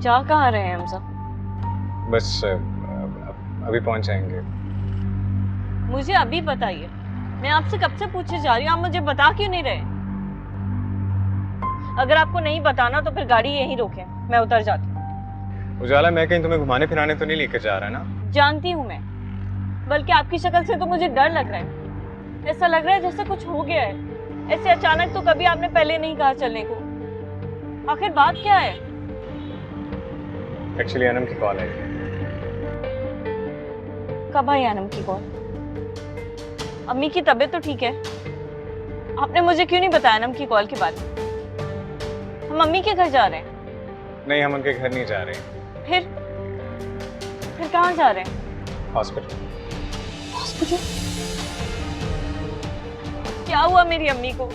जा कहाँ रहे हैं हम सब? बस अभी पहुंच जाएंगे। मुझे अभी बताइए, मैं आपसे कब से पूछे जा रही हूँ, आप मुझे बता क्यों नहीं रहे? अगर आपको नहीं बताना तो फिर गाड़ी यहीं रोकें, मैं उतर जाती हूँ। उजाला, मैं कहीं तुम्हें घुमाने फिराने तो नहीं लेकर जा रहा ना? जानती हूँ मैं, बल्कि आपकी शक्ल से तो मुझे डर लग रहा है। ऐसा लग रहा है जैसे कुछ हो गया है। ऐसे अचानक तो कभी आपने पहले नहीं कहा चलने को। आखिर बात क्या है? एक्चुअली अनम की कॉल आई। कब आई अनम की कॉल? अम्मी की तबीयत तो ठीक है? आपने मुझे क्यों नहीं बताया अनम की कॉल के बारे में? हम अम्मी के घर जा रहे हैं। नहीं, हम उनके घर नहीं जा रहे। फिर कहाँ जा रहे हैं? हॉस्पिटल। हॉस्पिटल? क्या हुआ मेरी अम्मी को?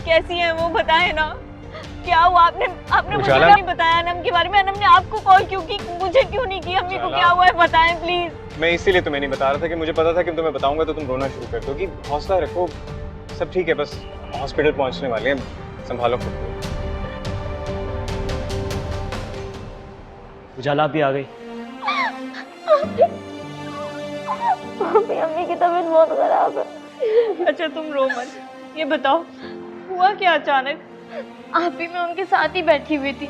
कैसी है वो, बताएं ना। क्या हुआ? आपने मुझे क्यों नहीं बताया अनम के बारे में? अनम ने आपको कॉल क्यों की, मुझे क्यों नहीं की? अम्मी को क्या हुआ है बताएं प्लीज। मैं इसीलिए तुम्हें नहीं बता रहा था कि मुझे पता था कि तुम्हें बताऊंगा तो तुम रोना शुरू कर दोगी। हौसला रखो, सब ठीक है, बस हॉस्पिटल पहुंचने वाले हैं, संभालो खुद को। उजाला भी आ गई। अम्मी की तबीयत बहुत खराब है। अच्छा तुम रो मत, ये बताओ हुआ क्या अचानक? आप ही, मैं उनके साथ ही बैठी हुई थी,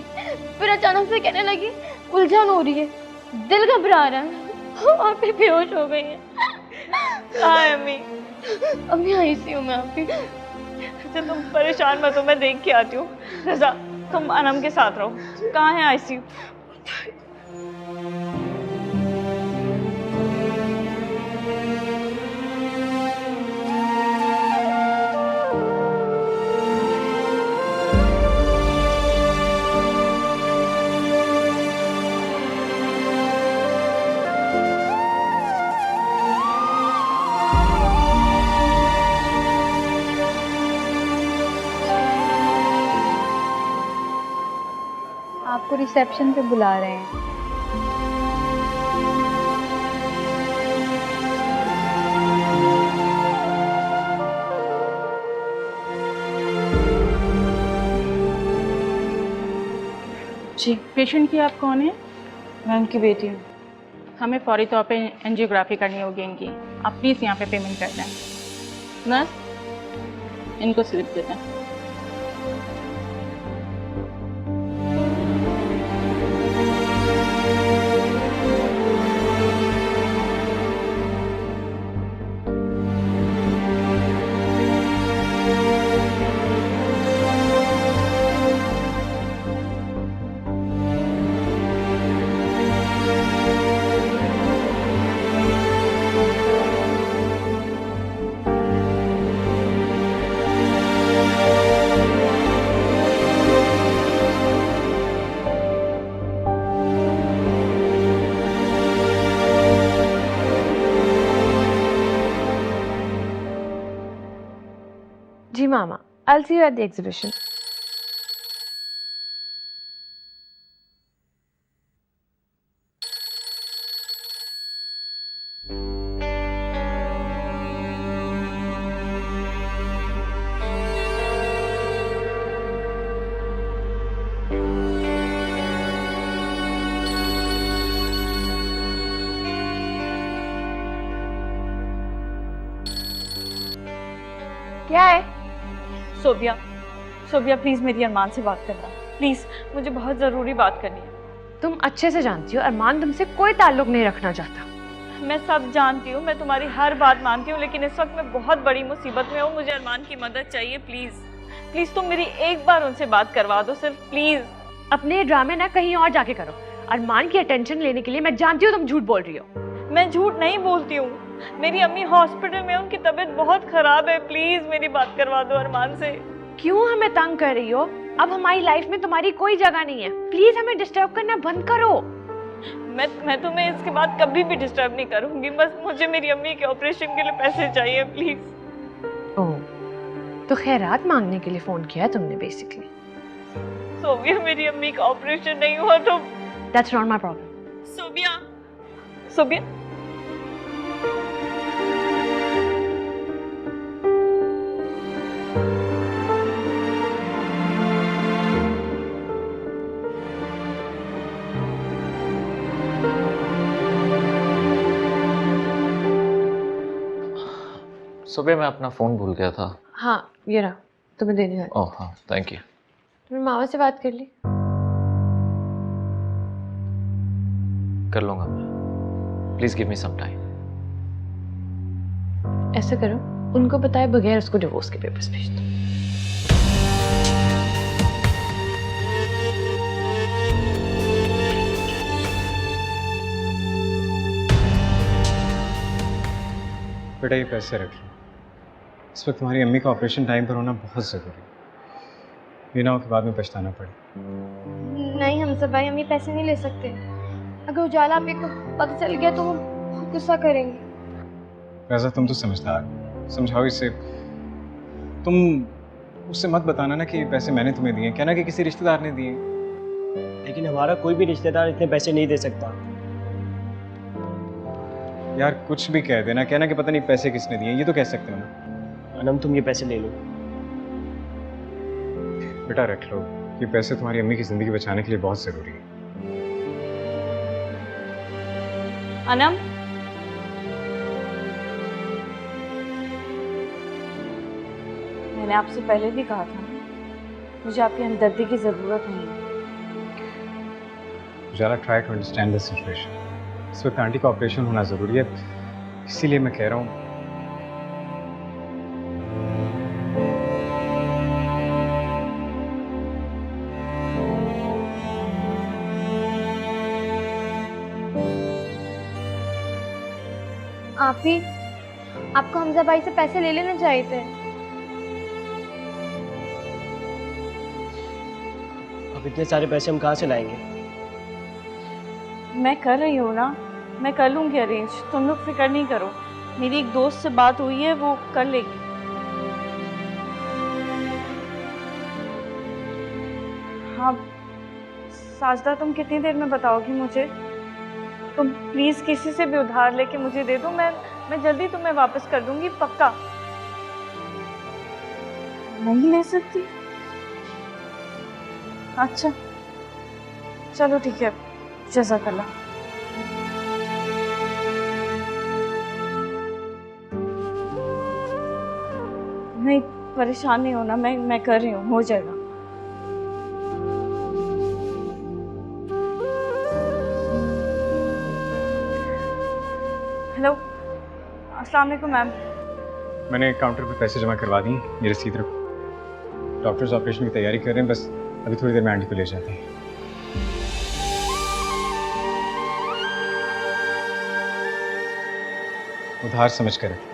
फिर अचानक से कहने लगी उलझन हो रही है, दिल घबरा रहा है और फिर बेहोश हो गई है। कहाँ है अम्मी? अम्मी आईसीयू में। आप ही अच्छा तुम परेशान मत हो, मैं देख के आती हूँ। रजा तुम अनम के साथ रहो। कहाँ है आईसीयू? आपको रिसेप्शन पे बुला रहे हैं। जी, पेशेंट की आप कौन है? मैं उनकी बेटी हूँ। हमें फौरी तौर पे एंजियोग्राफी करनी होगी इनकी। आप प्लीज़ यहाँ पे पेमेंट कर दें। नर्स, इनको स्लिप दे दें। जी मामा, I'll see you at the exhibition. क्या है? सोबिया, सोबिया प्लीज मेरी अरमान से बात करना प्लीज, मुझे बहुत जरूरी बात करनी है। तुम अच्छे से जानती हो अरमान तुमसे कोई ताल्लुक नहीं रखना चाहता। मैं सब जानती हूँ, मैं तुम्हारी हर बात मानती हूँ, लेकिन इस वक्त मैं बहुत बड़ी मुसीबत में हूँ। मुझे अरमान की मदद चाहिए प्लीज। प्लीज तुम मेरी एक बार उनसे बात करवा दो सिर्फ, प्लीज। अपने ड्रामे ना कहीं और जाके करो। अरमान की अटेंशन लेने के लिए मैं जानती हूँ तुम झूठ बोल रही हो। मैं झूठ नहीं बोलती हूँ, मेरी अम्मी हॉस्पिटल में, उनकी तबीयत बहुत खराब है। प्लीज मेरी बात करवा दो अरमान से। क्यों हमें तंग कर रही हो? अब हमारी लाइफ में तुम्हारी कोई जगह नहीं है। प्लीज हमें डिस्टर्ब करना बंद करो। मैं तुम्हें इसके बाद कभी भी डिस्टर्ब नहीं करूंगी। बस मुझे मेरी अम्मी के ऑपरेशन के लिए पैसे चाहिए प्लीज। ओह, तो खैरात मांगने के लिए फोन किया है तुमने बेसिकली। सोबिया मेरी अम्मी का ऑपरेशन नहीं हुआ तो? That's not my problem. Sobia, Sobia सुबह मैं अपना फ़ोन भूल गया था। हाँ ये रहा, तुम्हें देने वाली। ओह हाँ, थैंक यू। तुमने मामा से बात कर ली? कर लूँगा मैं। Please give me some time. ऐसा करो, उनको बताए बगैर उसको डिवोर्स के पेपर्स भेज दो। बेटा ये पैसे रख लो, इस वक्त तुम्हारी अम्मी का ऑपरेशन टाइम पर होना बहुत ज़रूरी है, ये ना हो कि बाद में पछताना पड़े। नहीं हमसे भाई, हम ये पैसे नहीं ले सकते। अगर उजाला आप को पता चल गया तो वो बहुत गुस्सा करेंगे। रज़ा तुम तो समझदार हो, समझाओ इसे। तुम उससे मत बताना ना कि ये पैसे मैंने तुम्हें दिए, कहना कि किसी रिश्तेदार ने दिए। लेकिन हमारा कोई भी रिश्तेदार इतने पैसे नहीं दे सकता। यार कुछ भी कह देना, कहना कि पता नहीं पैसे किसने दिए, ये तो कह सकते हो ना। अनम तुम ये पैसे ले लो। बेटा रख लो, ये पैसे तुम्हारी अम्मी की ज़िंदगी बचाने के लिए बहुत ज़रूरी है। अनम, मैंने आपसे पहले भी कहा था मुझे आपकी हमदर्दी की ज़रूरत नहीं है। Ujala try to understand the situation. इस वक्त आंटी का ऑपरेशन होना ज़रूरी है, इसीलिए मैं कह रहा हूँ। आप ही, आपको हमजा भाई से पैसे ले लेना चाहिए थे। अब इतने सारे पैसे हम कहाँ से लाएंगे? मैं कर रही हूँ ना, मैं कर लूँगी अरेंज, तुम लोग फिक्र नहीं करो। मेरी एक दोस्त से बात हुई है, वो कर लेगी। हाँ साजदा, तुम कितनी देर में बताओगी मुझे? तुम प्लीज़ किसी से भी उधार लेके मुझे दे दो, मैं जल्दी तुम्हें वापस कर दूंगी, पक्का। नहीं ले सकती? अच्छा चलो ठीक है, जज़ाकल्लाह। नहीं परेशान नहीं होना, मैं कर रही हूँ, हो जाएगा। हेलो, अस्सलाम वालेकुम मैम। मैंने काउंटर पे पैसे जमा करवा दी, ये रसीद रखो। डॉक्टर्स ऑपरेशन की तैयारी कर रहे हैं, बस अभी थोड़ी देर में आंटी को ले जाते हैं। उधार समझ कर रखें,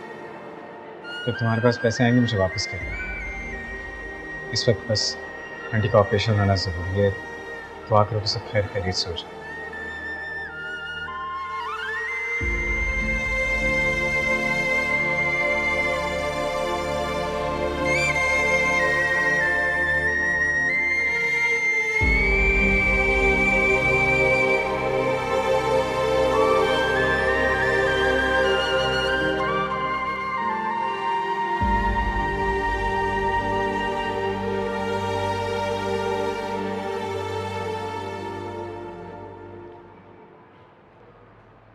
जब तुम्हारे पास पैसे आएंगे मुझे वापस कर देना। इस वक्त बस आंटी का ऑपरेशन होना ज़रूरी है, तो आकर सब खैर खैरियत से हो जाए।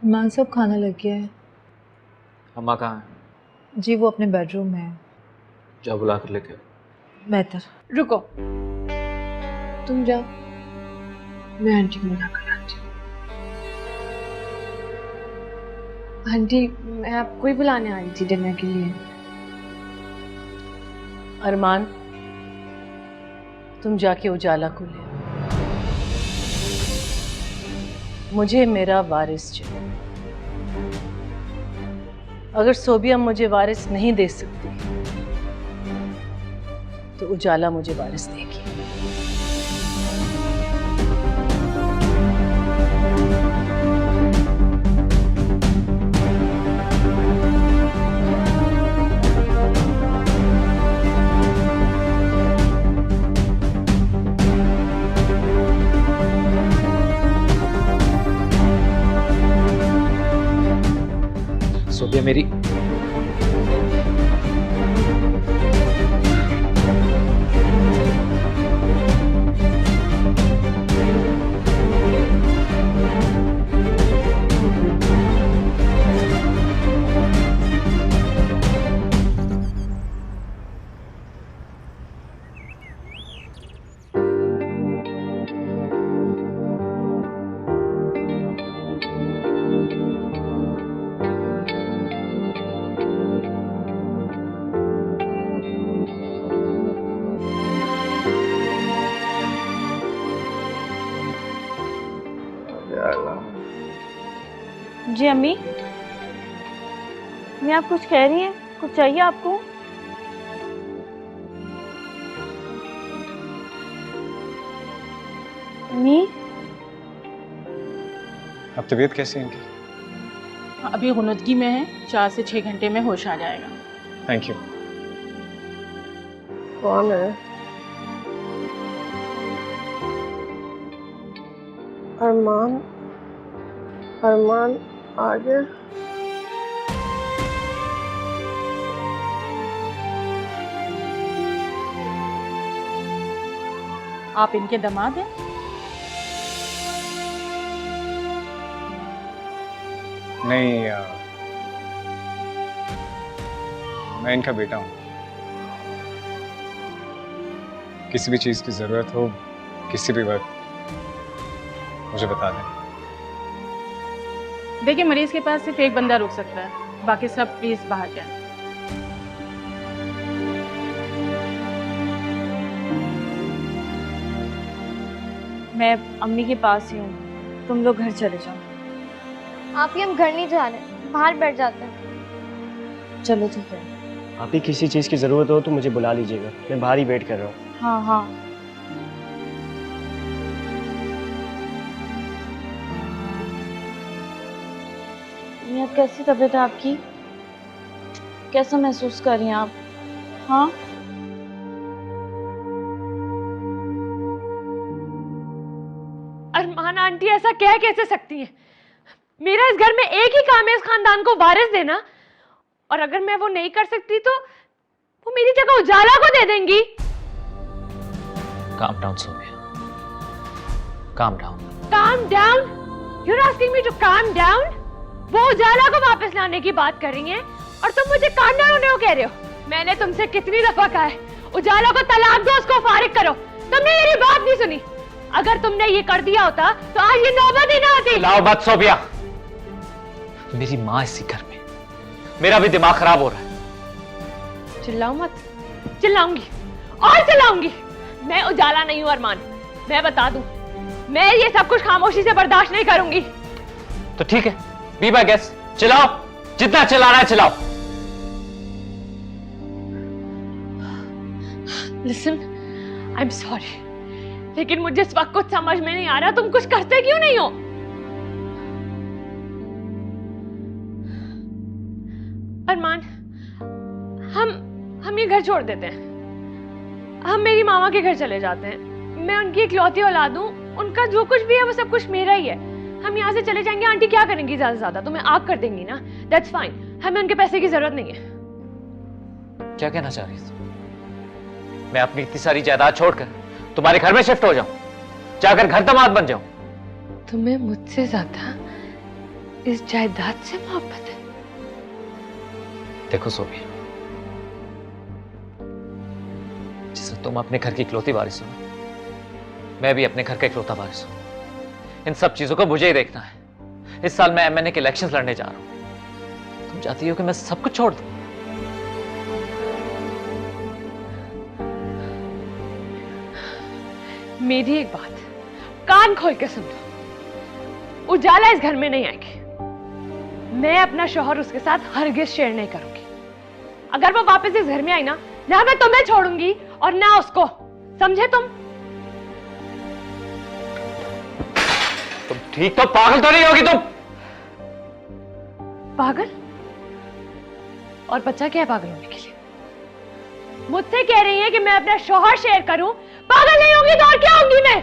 मान सब खाना लग गया है। अम्मा कहाँ है? जी वो अपने बेडरूम में है। जा बुला कर लेके। बेहतर। रुको, तुम जाओ, मैं आंटी को मना कर आती हूँ। आंटी मैं आपको ही बुलाने आई थी डिनर के लिए। अरमान, तुम जाके उजाला को ले, मुझे मेरा वारिस चाहिए। अगर सोबिया मुझे वारिस नहीं दे सकती तो उजाला मुझे वारिस देगी। सोबिया मेरी जी अम्मी, मैं आप कुछ कह रही हैं? कुछ चाहिए आपको? अम्मी, अब तबीयत कैसी है इनकी? अभी गुनुदगी में है, 4 से 6 घंटे में होश आ जाएगा। Thank you. कौन है? अरमान, अरमान आ गया। आप इनके दामाद हैं? नहीं, मैं इनका बेटा हूँ। किसी भी चीज़ की ज़रूरत हो किसी भी वक्त मुझे बता दें। देखिए, मरीज के पास सिर्फ एक बंदा रुक सकता है, बाकी सब प्लीज बाहर जाएं। मैं अम्मी के पास ही हूँ, तुम लोग घर चले जाओ। आप ही हम घर नहीं जा रहे, बाहर बैठ जाते हैं। चलो ठीक है। आप ही किसी चीज़ की ज़रूरत हो तो मुझे बुला लीजिएगा, मैं बाहर ही वेट कर रहा हूँ। हाँ हाँ। मियां, कैसी तबीयत है आपकी? कैसा महसूस कर रही हैं आप? हाँ, अरमान आंटी ऐसा कह कैसे सकती हैं? मेरा इस घर में एक ही काम है इस खानदान को वारिस देना, और अगर मैं वो नहीं कर सकती तो वो मेरी जगह उजाला को दे देंगी। Calm down, Sophia. Calm down. Calm down? You're asking me to calm down? वो उजाला को वापस लाने की बात कर रही हैं और तुम मुझे calm down होने को कह रहे हो। मैंने तुमसे कितनी दफा कहा है, उजाला को तलाक दो, उसको फारिग करो। तुमने मेरी बात नहीं सुनी। अगर तुमने ये कर दिया होता तो आज ये नौबत ही ना आती। लाओ मत सोफिया, मेरी माँ इसी घर में, मेरा भी दिमाग खराब हो रहा है। चिल्लाओ मत। चिल्लाऊंगी और चिल्लाऊंगी। मैं उजाला नहीं हूं अरमान, मैं बता दूं, मैं ये सब कुछ खामोशी से बर्दाश्त नहीं करूंगी। तो ठीक है, बी माय गेस्ट, चिल्लाओ, जितना चिल्लाना है चिल्लाओ। लिसन, आई एम सॉरी, लेकिन मुझे इस वक्त कुछ समझ में नहीं आ रहा, तुम कुछ करते क्यों नहीं हो? अरमान, हम ये घर छोड़ देते हैं, हम मेरी मामा के घर चले जाते हैं। मैं उनकी इकलौती औलाद हूँ, उनका जो कुछ भी है वो सब कुछ मेरा ही है। हम यहाँ से चले जाएंगे, आंटी क्या करेंगी ज्यादा से ज्यादा? तुम्हें आग कर देंगी ना, दैट्स फाइन। हमें उनके पैसे की जरूरत नहीं है। क्या कहना चाह रही हो? मैं अपनी इतनी सारी जायदाद छोड़कर तुम्हारे घर में शिफ्ट हो जाऊं, जाकर घर दामाद बन जाऊं? तुम्हें मुझसे ज्यादा इस जायदाद से मोहब्बत है? देखो सोफिया, जैसे तुम अपने घर की इकलौती वारिस हो, मैं भी अपने घर का इकलौता वारिस हूं। इन सब चीजों को मुझे ही देखना है। इस साल मैं एमएनए के इलेक्शंस लड़ने जा रहा हूं। तुम चाहती हो कि मैं सब कुछ छोड़ दूं? मेरी एक बात कान खोल के सुन लो, उजाला इस घर में नहीं आएगी। मैं अपना शौहर उसके साथ हरगिज शेयर नहीं करूंगी। अगर वो वापस इस घर में आई ना मैं तुम्हें छोड़ूंगी और ना उसको, समझे तुम? तुम ठीक तो पागल तो नहीं होगी तुम? पागल? और बच्चा क्या है पागल होने के लिए? मुझसे कह रही है कि मैं अपना शौहर शेयर करूं, पागल नहीं होंगी तो और क्या होंगी मैं?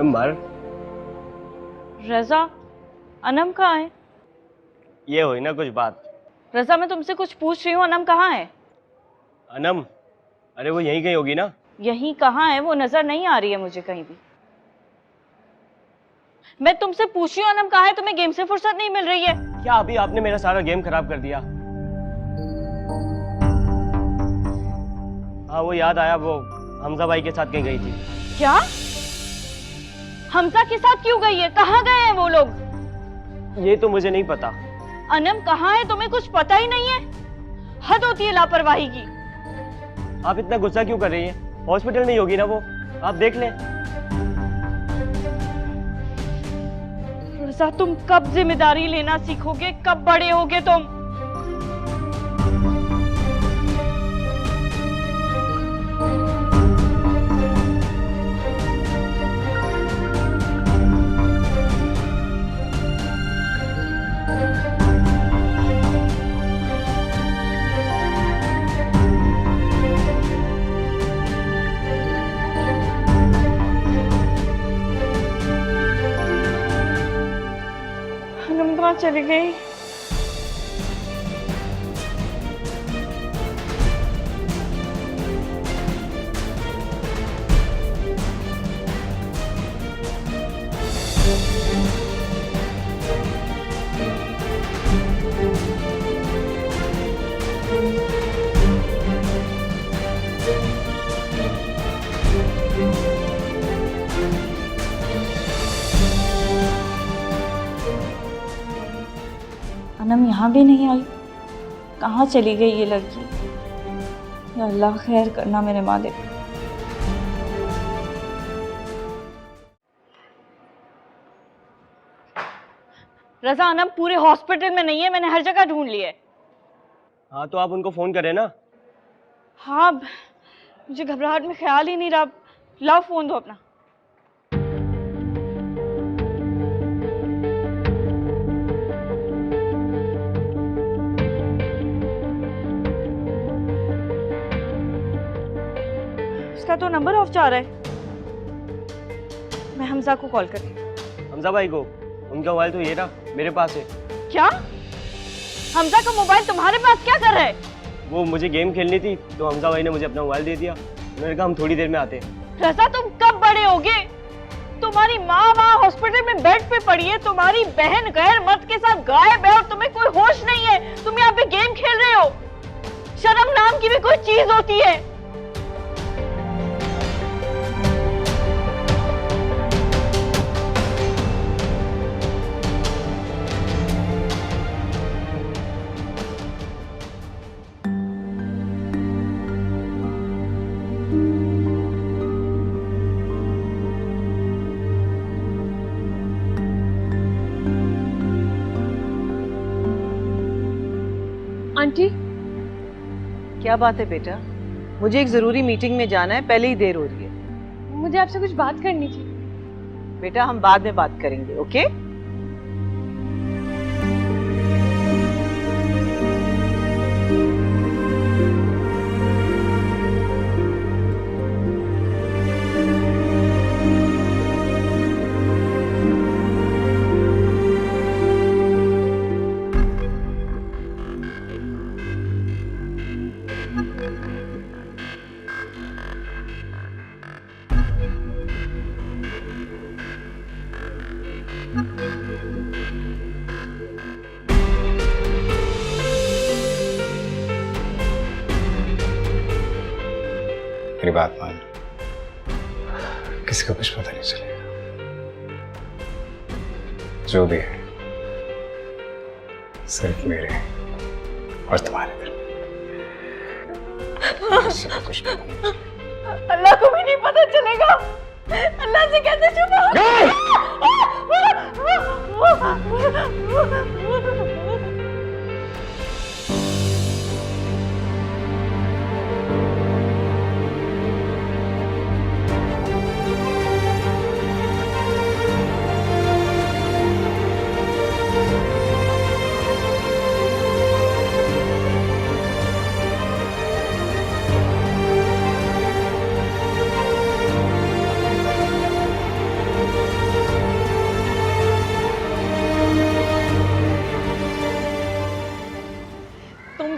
मर। रजा, अनम कहाँ है? ये हुई ना कुछ बात। रजा, मैं तुमसे कुछ पूछ रही हूँ, अनम कहाँ है? अनम, अरे वो यहीं कहीं होगी ना। यहीं कहाँ है? वो नजर नहीं आ रही है मुझे कहीं भी। मैं तुमसे पूछ रही हूँ अनम कहाँ है, तुम्हें गेम से फुर्सत नहीं मिल रही है? क्या अभी आपने मेरा सारा गेम खराब कर दिया? हाँ वो याद आया, वो हमजा भाई के साथ कहीं गई थी। क्या? हमजा के साथ क्यों गई है? कहाँ गए हैं वो लोग? ये तो मुझे नहीं पता। अनम कहाँ है तुम्हें कुछ पता ही नहीं है? हद होती है लापरवाही की। आप इतना गुस्सा क्यों कर रही हैं? हॉस्पिटल में ही होगी ना वो, आप देख लें। रजा, तुम कब जिम्मेदारी लेना सीखोगे? कब बड़े होगे तुम? अनम कहाँ चली गई? अनम यहाँ भी नहीं आई। कहाँ चली गई ये लड़की? या अल्लाह खैर करना मेरे मालिक। रजा, अनम पूरे हॉस्पिटल में नहीं है, मैंने हर जगह ढूंढ लिया है। हाँ तो आप उनको फोन करें ना। हाँ, मुझे घबराहट में ख्याल ही नहीं रहा। लाओ फोन दो अपना। उसका तो नंबर ऑफ जा रहा है। मैं हमजा को कॉल कर रही हूँ। हमजा भाई को? उनका मोबाइल तो ये ना मेरे पास है। क्या? हमजा का मोबाइल तुम्हारे पास क्या कर रहा है? वो मुझे गेम खेलनी थी तो हमजा भाई ने मुझे अपना मोबाइल दे दिया। मैंने कहा हम थोड़ी देर में आते हैं। रजा, तुम कब बड़े होगे? तुम्हारी माँ वहाँ हॉस्पिटल में बेड पे पड़ी है, तुम्हारी बहन गैर मर्द के साथ गायब है और तुम्हें कोई होश नहीं है। तुम यहाँ पे गेम खेल रहे हो। शर्म नाम की भी कोई चीज होती है? आंटी, क्या बात है बेटा? मुझे एक जरूरी मीटिंग में जाना है, पहले ही देर हो रही है। मुझे आपसे कुछ बात करनी थी। बेटा हम बाद में बात करेंगे, ओके? मेरी बात मान, किसी को कुछ पता नहीं चलेगा। जो भी है सिर्फ मेरे और तुम्हारे दिल में। किसी को कुछ पता नहीं चलेगा। अल्लाह को भी नहीं पता चलेगा। अल्लाह से कैसे छुपा?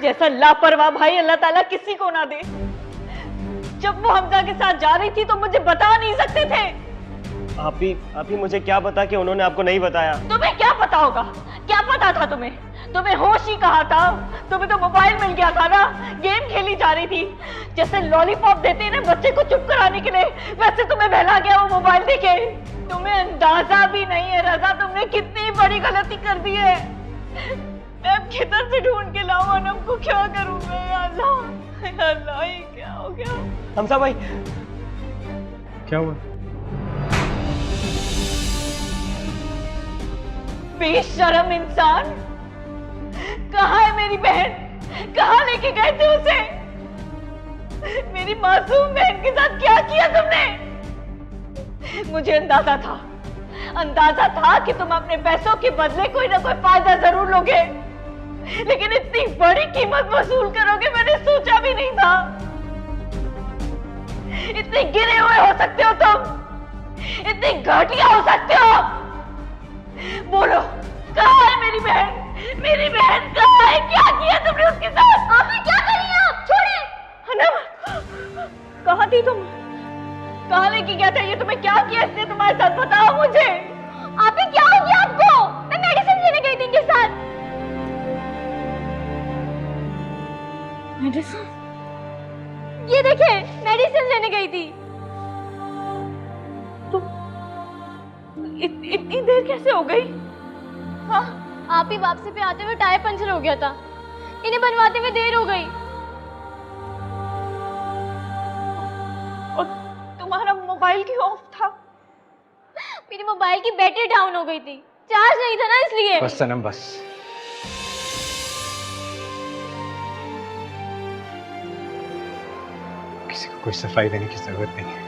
जैसा लापरवाह भाई अल्लाह ताला किसी को ना दे। जब वो हमजा के साथ जा रही थी तो मुझे बता नहीं सकते थे? आप ही मुझे क्या पता कि उन्होंने आपको नहीं बताया। तुम्हें क्या पता होगा? क्या पता था तुम्हें? तुम्हें होश ही कहा था। तुम्हें तो मोबाइल मिल गया था ना, गेम खेली जा रही थी। जैसे लॉलीपॉप देते हैं ना बच्चे को चुप कराने के लिए, वैसे तुम्हें बहला गया वो मोबाइल देके। तुम्हें अंदाजा भी नहीं है रजा, तुमने कितनी बड़ी गलती कर दी है। मैं अब किधर से ढूंढ के लाऊं अनम को? क्या करूं मैं? या अल्लाह ये क्या हो गया? हमजा भाई क्या हुआ? बेशरम इंसान, कहाँ है मेरी बहन? कहाँ लेके गए थे उसे? मेरी मासूम बहन के साथ क्या किया तुमने? मुझे अंदाजा था कि तुम अपने पैसों के बदले कोई ना कोई फायदा जरूर लोगे, लेकिन इतनी बड़ी कीमत वसूल करोगे मैंने सोचा भी नहीं था। इतने गिरे हुए हो सकते हो तुम, इतनी घटिया हो सकते हो। बोलो कहाँ है मेरी बहन? मेरी बहन कहाँ है? क्या किया तुमने उसके साथ? आपने क्या करी? आप छोड़े। अनम कहाँ थी तुम? कहाँ लेके गया था ये? तुम्हें क्या किया इसने तुम्हारे साथ? बताओ मुझे। आपने क्या हो गया आपको? मैं मेडिसिन लेने गई थी इनके साथ। मेडिसिन? ये देखे, मेडिसिन लेने गई थी। इतनी देर कैसे हो गई? हाँ, आप ही वापसी पे आते हुए टायर पंचर हो गया था, इन्हें बनवाते हुए देर हो गई। और तुम्हारा मोबाइल क्यों ऑफ था? मेरी मोबाइल की बैटरी डाउन हो गई थी, चार्ज नहीं था ना इसलिए। बस सनम बस। किसी को कोई सफाई देने की जरूरत नहीं है।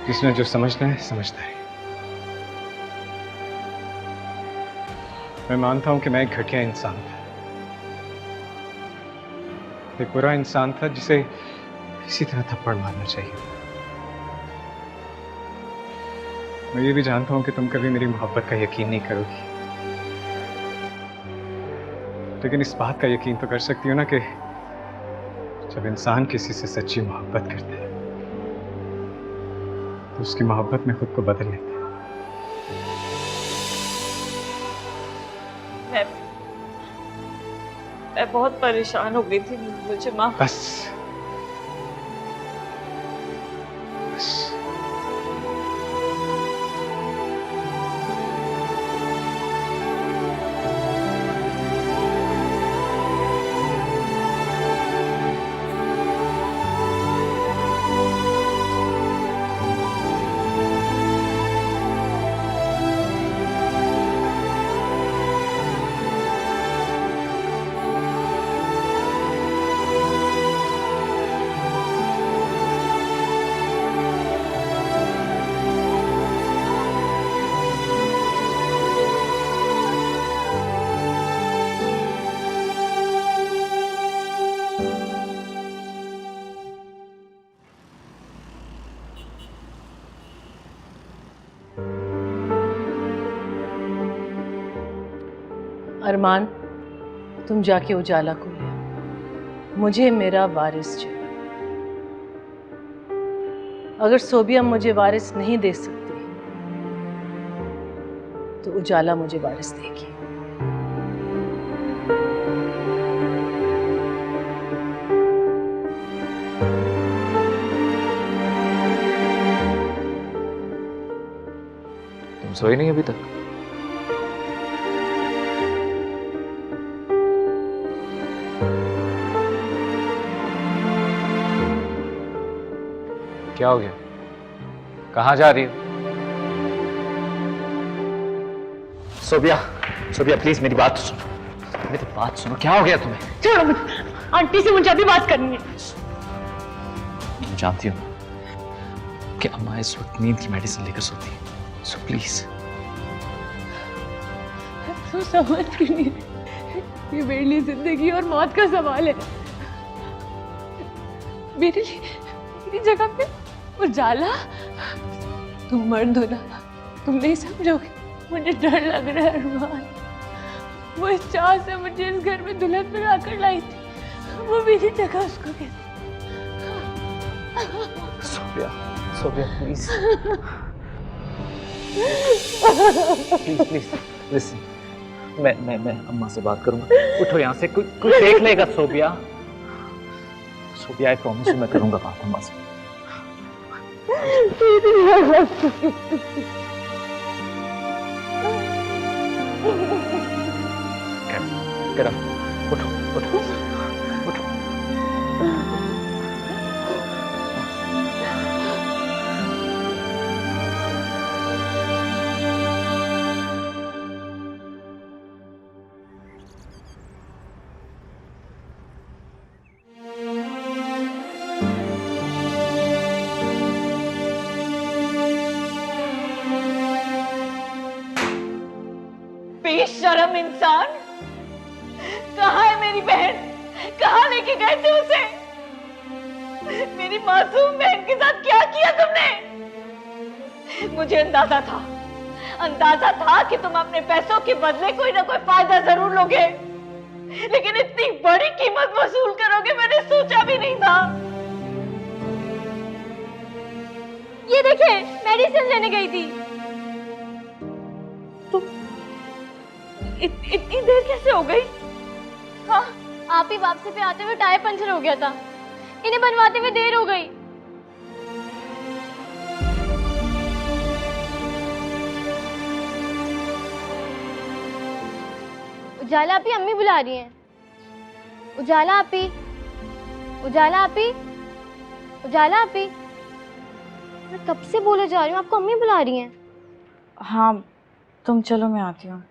जिसने जो समझना है समझता है। मैं मानता हूं कि मैं एक घटिया इंसान था, एक बुरा इंसान था जिसे इसी तरह थप्पड़ मारना चाहिए। मैं ये भी जानता हूं कि तुम कभी मेरी मोहब्बत का यकीन नहीं करोगी, लेकिन इस बात का यकीन तो कर सकती हो ना कि जब इंसान किसी से सच्ची मोहब्बत करता है तो उसकी मोहब्बत में खुद को बदल लेता है। मैं बहुत परेशान हो गई थी, मुझे माफ। बस बस। अरमान, तुम जाके उजाला को ले आओ। मुझे मेरा वारिस चाहिए। अगर सोबिया मुझे वारिस नहीं दे सकती तो उजाला मुझे वारिस देगी। तुम सोई नहीं अभी तक? क्या हो गया? कहाँ जा रही हो? सोबिया, सोबिया प्लीज मेरी बात सुनो, मेरी बात सुनो। क्या हो गया तुम्हें? छोड़ो मुझे, आंटी से मुझे अभी बात करनी है। मैं जानती हूँ कि अम्मा इस वक्त नींद की मेडिसिन लेकर सोती है, सो प्लीज। तुम समझ क्यों नहीं? ये मेरे लिए जिंदगी और मौत का सवाल है। मेरी जगह पे उजाला, तुम मर्द हो ना, तुम नहीं समझोगे। मुझे डर लग रहा है अरमान, वो इस चाह से मुझे इस घर में दुल्हन बना कर लाई थी, वो मेरी जगह उसको कहती। Sophia, Sophia please please please listen, मैं अम्मा से बात करूंगा। उठो यहाँ से, कोई देख लेगा। सोफिया, सोफिया आई प्रॉमिस मैं करूंगा बात अम्मा से। Get up. उठो, उठो, उठो। बेशर्म इंसान, कहाँ है मेरी बहन? कहाँ लेके गए थे उसे? मेरी मासूम बहन के साथ क्या किया तुमने? मुझे अंदाजा था कि तुम अपने पैसों के बदले कोई ना कोई फायदा जरूर लोगे, लेकिन इतनी बड़ी कीमत वसूल करोगे मैंने सोचा भी नहीं था। ये देखिए, मेडिसिन लेने गई थी। इतनी देर कैसे हो गई? हाँ, आप ही वापसी पे आते हुए टायर पंचर हो गया था, इन्हें बनवाते हुए देर हो गई। उजाला आपी, अम्मी बुला रही हैं। उजाला आपी, उजाला आपी, उजाला आपी। मैं कब से बोले जा रही हूँ, आपको अम्मी बुला रही हैं। हाँ तुम चलो, मैं आती हूँ।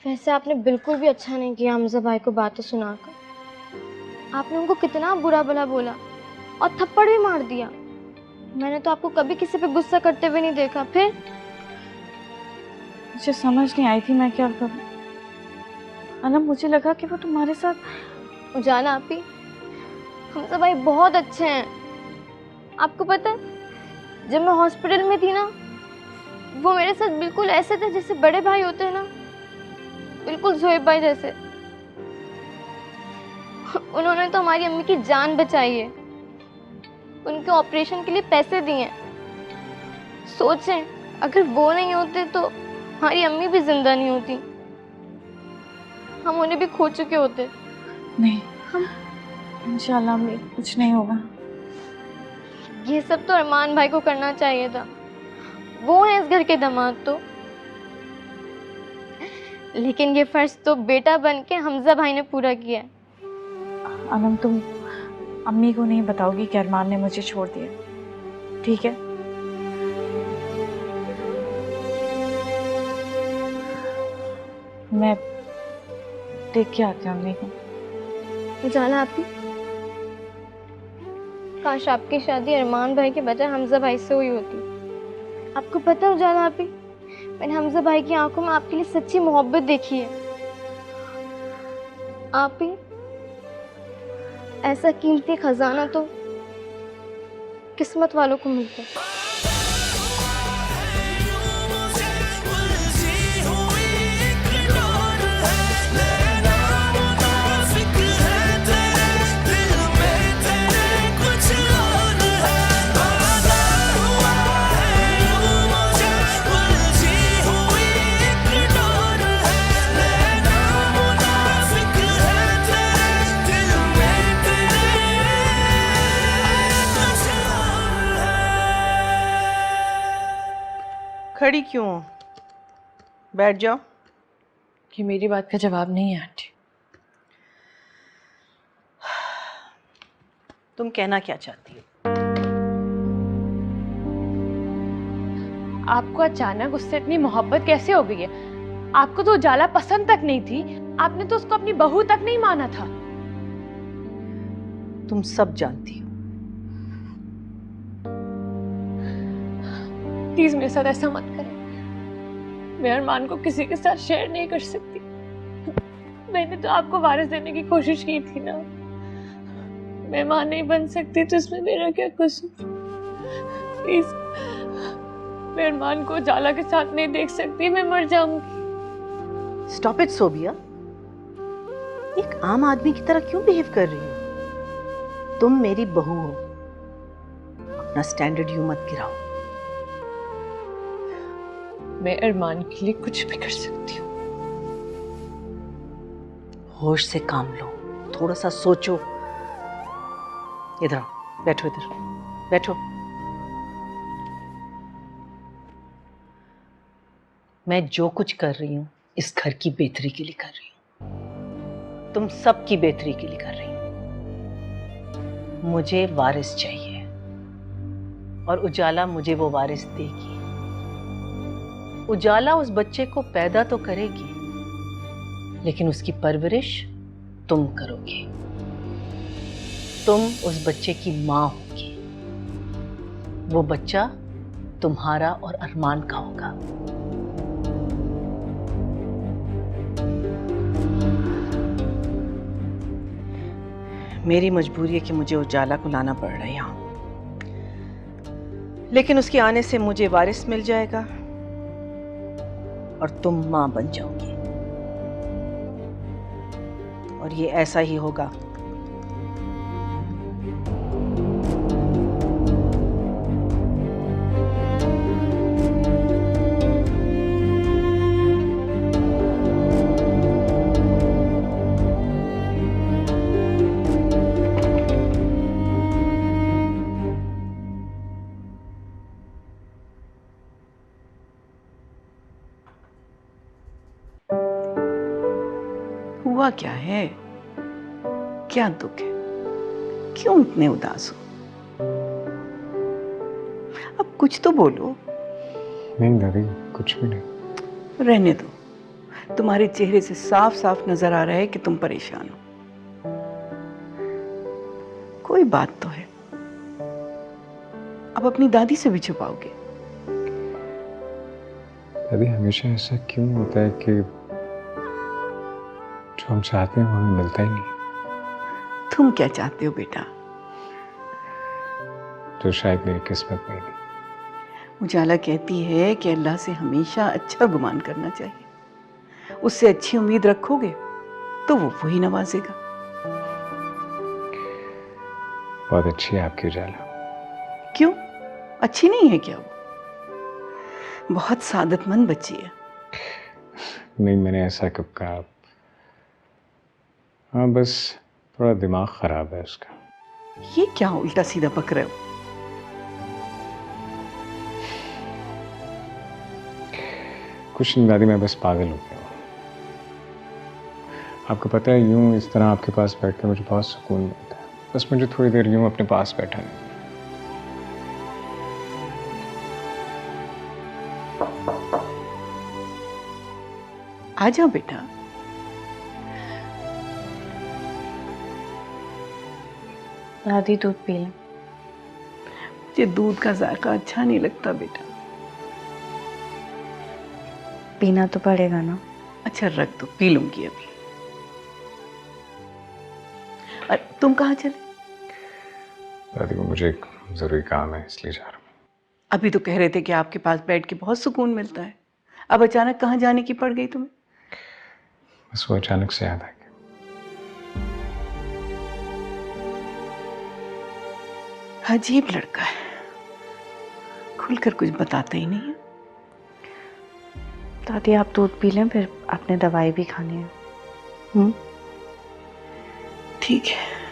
वैसे आपने बिल्कुल भी अच्छा नहीं किया हमजा भाई को बातें सुनाकर। आपने उनको कितना बुरा भला बोला और थप्पड़ भी मार दिया। मैंने तो आपको कभी किसी पे गुस्सा करते हुए नहीं देखा। फिर मुझे समझ नहीं आई थी मैं क्या करूं। अनम, मुझे लगा कि वो तुम्हारे साथ। उजाला आपी, हमजा भाई बहुत अच्छे हैं। आपको पता है, जब मैं हॉस्पिटल में थी ना, वो मेरे साथ बिल्कुल ऐसे थे जैसे बड़े भाई होते हैं ना, बिल्कुल जोएब भाई जैसे। उन्होंने तो हमारी अम्मी की जान बचाई है, उनके ऑपरेशन के लिए पैसे दिए। सोचें, अगर वो नहीं होते तो हमारी अम्मी भी जिंदा नहीं होती, हम उन्हें भी खो चुके होते। नहीं, हम इंशाल्लाह अम्मी, कुछ नहीं होगा। ये सब तो अरमान भाई को करना चाहिए था, वो है इस घर के दामाद तो। लेकिन ये फर्ज तो बेटा बन के हमजा भाई ने पूरा किया है। अनम, तुम अम्मी को नहीं बताओगी कि अरमान ने मुझे छोड़ दिया, ठीक है? मैं देख के आती हूँ अम्मी को। उजाला आपकी, काश आपकी शादी अरमान भाई के बजाय हमजा भाई से हुई होती। आपको पता है उजाला आपी, मैंने हमजा भाई की आंखों में आपके लिए सच्ची मोहब्बत देखी है। आप ही ऐसा कीमती खजाना तो किस्मत वालों को मिलता है। खड़ी क्यों हो? बैठ जाओ। कि मेरी बात का जवाब नहीं है आंटी। तुम कहना क्या चाहती हो? आपको अचानक उससे इतनी मोहब्बत कैसे हो गई है? आपको तो उजाला पसंद तक नहीं थी, आपने तो उसको अपनी बहू तक नहीं माना था। तुम सब जानती हो। प्लीज मेरे साथ ऐसा मत करें, मैं अरमान को किसी के साथ शेयर नहीं कर सकती। मैंने तो आपको वारिस देने की कोशिश की थी ना, मैं मां नहीं बन सकती तो इसमें मेरा क्या कसूर? प्लीज मैं अरमान को उजाला के साथ नहीं देख सकती, मैं मर जाऊंगी। स्टॉप इट सोबिया, एक आम आदमी की तरह क्यों बिहेव कर रही हो? तुम मेरी बहू हो, अपना स्टैंडर्ड यूं मत गिराओ। मैं अरमान के लिए कुछ भी कर सकती हूँ। होश से काम लो, थोड़ा सा सोचो। इधर आओ, बैठो इधर, बैठो। मैं जो कुछ कर रही हूं इस घर की बेहतरी के लिए कर रही हूं, तुम सबकी बेहतरी के लिए कर रही हूं। मुझे वारिस चाहिए और उजाला मुझे वो वारिस देगी। उजाला उस बच्चे को पैदा तो करेगी, लेकिन उसकी परवरिश तुम करोगे। तुम उस बच्चे की मां होगी। वो बच्चा तुम्हारा और अरमान का होगा। मेरी मजबूरी है कि मुझे उजाला को लाना पड़ रहा है यहाँ, लेकिन उसके आने से मुझे वारिस मिल जाएगा और तुम मां बन जाओगी। और ये ऐसा ही होगा। हुआ क्या है? क्या दुख है? क्यों इतने उदास हो? अब कुछ तो बोलो। नहीं दादी, कुछ भी नहीं। रहने दो, तुम्हारे चेहरे से साफ साफ नजर आ रहा है कि तुम परेशान हो। कोई बात तो है, अब अपनी दादी से भी छुपाओगे? दादी, हमेशा ऐसा क्यों होता है कि जो हम चाहते हैं वो हमें मिलता ही नहीं? तुम क्या चाहते हो बेटा? जो शायद मेरी किस्मत में नहीं। उजाला कहती है कि अल्लाह से हमेशा अच्छा गुमान करना चाहिए। उससे अच्छी उम्मीद रखोगे तो वो वही नवाजेगा। बहुत अच्छी है आपकी उजाला। क्यों, अच्छी नहीं है क्या वो? बहुत सादतमंद बच्ची है। नहीं, मैंने ऐसा कब कहा? हाँ, बस थोड़ा दिमाग खराब है उसका। ये क्या उल्टा सीधा बक रहे हो? कुछ नहीं दादी, मैं बस पागल हो गया हूँ। आपको पता है, यूं इस तरह आपके पास बैठकर मुझे बहुत सुकून मिलता है। बस मुझे थोड़ी देर यूं अपने पास बैठा है। आ जाओ बेटा। दादी, दूध पी लें। मुझे दूध का जायका अच्छा नहीं लगता बेटा। पीना तो पड़ेगा ना। अच्छा रख दो, पी लूंगी अभी। और तुम कहाँ चले? दादी को मुझे एक जरूरी काम है, इसलिए जा रहा हूँ। अभी तो कह रहे थे कि आपके पास बैठ के बहुत सुकून मिलता है, अब अचानक कहाँ जाने की पड़ गई तुम्हें? बस वो अचानक से याद आ गया। अजीब लड़का है, खुलकर कुछ बताता ही नहीं है। दादी, आप दूध पी लें, फिर आपने दवाई भी खानी है। ठीक है।